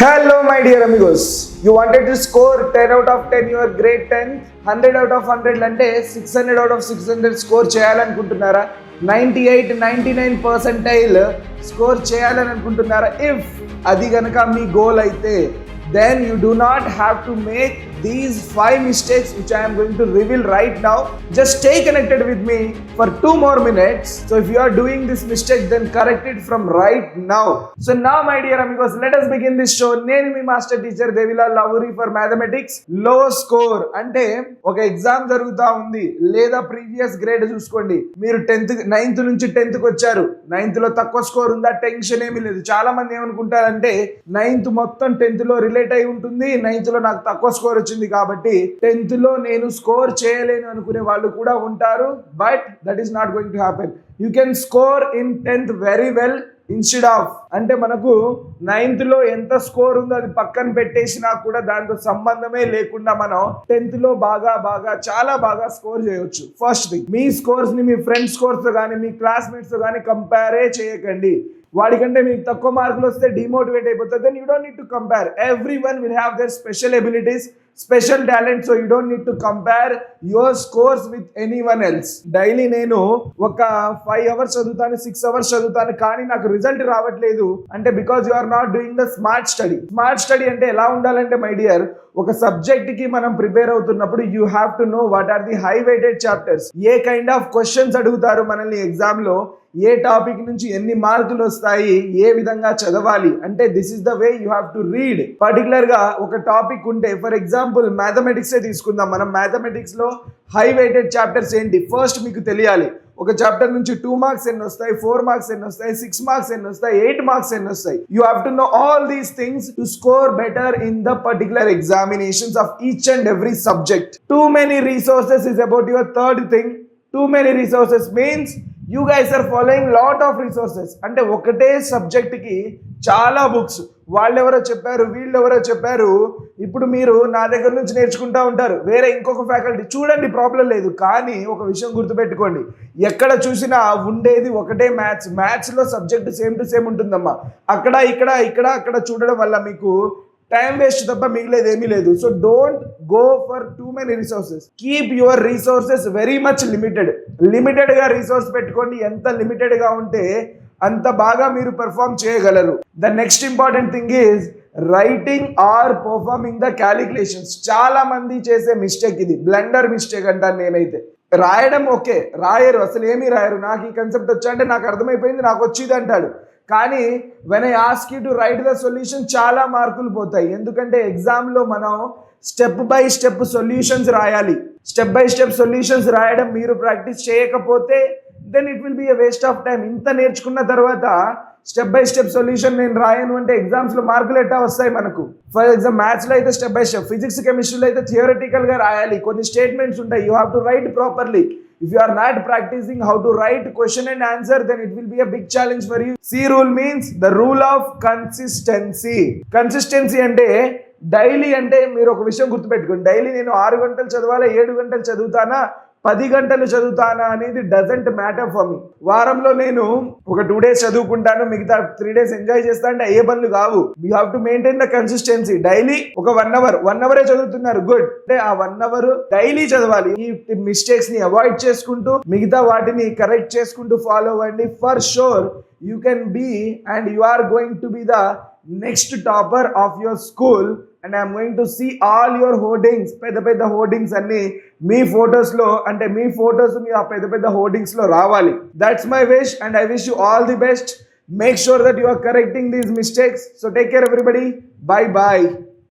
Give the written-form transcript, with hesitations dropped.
Hello my dear amigos, you wanted to score 10 out of 10 your grade 10, 100 out of 100 అంటే 600 out of 600 score చేయాలనుకుంటున్నారా? 98, 99 percentile score చేయాలని అనుకుంటున్నారా? If అది గనక మీ goal అయితే then you do not have to make these 5 mistakes which I am going to reveal right now. Just stay connected with me for 2 more minutes. So if you are doing this mistake, then correct it from right now. So now my dear amigos, let us begin this show. నేను మీ master teacher Devilal Lavuri for mathematics. Low score అంటే ఒక exam జరుగుతా ఉంది లేదా previous grade చూసుకోండి. మీరు 9th నుంచి 10th కి వచ్చారు. 9th లో తక్కువ స్కోర్ ఉందా? టెన్షన్ ఏమీ లేదు. చాలా మంది ఏమనుకుంటారంటే 9th మొత్తం 10th లో రిలేట్ అయి ఉంటుంది. 9th లో నాకు తక్కువ స్కోర్ వచ్చింది కాబట్టి 10th లో నేను స్కోర్ చేయలేను అనుకునే వాళ్ళు కూడా ఉంటారు. But that is not going to happen. You can score in 10th very well instead of అంటే మనకు 9th లో ఎంత స్కోర్ ఉందో అది పక్కన పెట్టేసినా కూడా దాంతో సంబంధమే లేకుండా మనం 10th లో చాలా బాగా స్కోర్ చేయొచ్చు. ఫస్ట్ థింగ్, మీ స్కోర్స్ ని మీ ఫ్రెండ్స్ స్కోర్స్ తో కానీ మీ క్లాస్మేట్స్ తో కానీ కంపేరే చేయకండి. వాడికంటే మీకు తక్కువ మార్కులు వస్తే డిమోటివేట్ అయిపోతుంది. Then you don't need to compare. Everyone will have their special abilities, special talent. So you don't need to compare your scores with anyone else. Daily నేను ఒక 5 hours చదువుతాను, 6 hours చదువుతాను, కానీ నాకు రిజల్ట్ రావట్లేదు అంటే because you are not doing the smart study. Smart study అంటే ఎలా ఉండాలంటే మై డియర్, ఒక సబ్జెక్ట్ కి మనం ప్రిపేర్ అవుతున్నప్పుడు you have to know what are the high weighted chapters. ఏ కైండ్ ఆఫ్ క్వశ్చన్స్ అడుగుతారు మనల్ని ఎగ్జామ్ లో, ఏ టాపిక్ నుంచి ఎన్ని మార్కులు వస్తాయి, ఏ విధంగా చదవాలి అంటే this is the way you have to read. Particular గా ఒక టాపిక్ ఉంటే, ఫర్ ఎగ్జాంపుల్ మ్యాథమెటిక్స్ తీసుకుందాం. మనం మ్యాథమెటిక్స్ లో హై వెయిటెడ్ చాప్టర్స్ ఏంటి ఫస్ట్ మీకు తెలియాలి. ఒక చాప్టర్ నుంచి 2 మార్క్స్ ఎన్ని వస్తాయి, 4 మార్క్స్ ఎన్ని వస్తాయి, 6 మార్క్స్ ఎన్ని వస్తాయి, 8 మార్క్స్ ఎన్ని వస్తాయి. You have to know all these things to score better in the particular examinations of each and every subject. Too many resources is about your third thing. Too many resources means you guys are following lot of resources. అంటే ఒకటే subject కి చాలా books, వాళ్ళెవరో చెప్పారు, వీళ్ళెవరో చెప్పారు. ఇప్పుడు మీరు నా దగ్గర నుంచి నేర్చుకుంటా ఉంటారు, వేరే ఇంకొక ఫ్యాకల్టీ చూడండి, ప్రాబ్లం లేదు. కానీ ఒక విషయం గుర్తుపెట్టుకోండి, ఎక్కడ చూసినా ఉండేది ఒకటే మ్యాథ్స్. మ్యాథ్స్లో సబ్జెక్ట్ సేమ్ టు సేమ్ ఉంటుందమ్మా. అక్కడ అక్కడ చూడడం వల్ల మీకు టైం వేస్ట్ తప్ప మిగిలేదు ఏమీ లేదు. So don't go for too many resources. Keep your resources very much limited గా రిసోర్స్ పెట్టుకోండి. ఎంత లిమిటెడ్ గా ఉంటే అంత బాగా మీరు పెర్ఫార్మ్ చేయగలరు. The next important thing is writing or performing the calculations. చాలా మంది చేసే మిస్టేక్ ఇది, బ్లండర్ మిస్టేక్ అంటాను నేనైతే. రాయడం ఓకే, రాయరు, అసలు ఏమీ రాయరు. నాకు ఈ కన్సెప్ట్ వచ్చా అంటే నాకు అర్థమైపోయింది, నాకు వచ్చింది అంటాడు. కానీ when I ask you to write the solution చాలా మార్కులు పోతాయి. ఎందుకంటే ఎగ్జామ్లో మనం స్టెప్ బై స్టెప్ సొల్యూషన్స్ రాయాలి. స్టెప్ బై స్టెప్ సొల్యూషన్స్ రాయడం మీరు ప్రాక్టీస్ చేయకపోతే then it will be a waste of time. ఇంత నేర్చుకున్న తర్వాత స్టెప్ బై స్టెప్ సొల్యూషన్ నేను రాయను అంటే ఎగ్జామ్స్లో మార్కులు ఎట్టా వస్తాయి మనకు? ఫర్ ఎగ్జాంపుల్ మ్యాథ్స్లో అయితే స్టెప్ బై స్టెప్, ఫిజిక్స్ కెమిస్ట్రీలో అయితే థియరటికల్గా రాయాలి. కొన్ని స్టేట్మెంట్స్ ఉంటాయి, you have to right properly. If you are not practicing how to write question and answer, then it will be a big challenge for you. C rule means the rule of consistency. Consistency అంటే daily అంటే మీరు ఒక విషయం గుర్తుపెట్టుకోండి, daily నేను 6 గంటలు చదవాలా, 7 గంటలు చదువుతానా, 10 గంటలు చదువుతానా అనేది డజంట్ మ్యాటర్ ఫర్ మీ. వారంలో నేను ఒక 2 days చదువుకుంటాను, మిగతా 3 days ఎంజాయ్ చేస్తా అంటే ఏ పనులు కావు. You have to maintain the consistency. Daily ఒక 1 hour చదువుతున్నారు, గుడ్. అంటే ఆ 1 hour డైలీ చదవాలి. ఈ మిస్టేక్స్ ని అవాయిడ్ చేసుకుంటూ మిగతా వాటిని కరెక్ట్ చేసుకుంటూ ఫాలో అవ్వండి. For sure you can be and you are going to be the next topper of your school. And I'm going to see all your hoardings. పెద్ద hoardings అన్ని మీ ఫొటోస్లో, అంటే మీ ఫొటోస్ మీ ఆ పెద్ద హోర్డింగ్స్లో రావాలి. That's my wish and I wish you all the best. Make sure that you are correcting these mistakes. So take care everybody. Bye bye.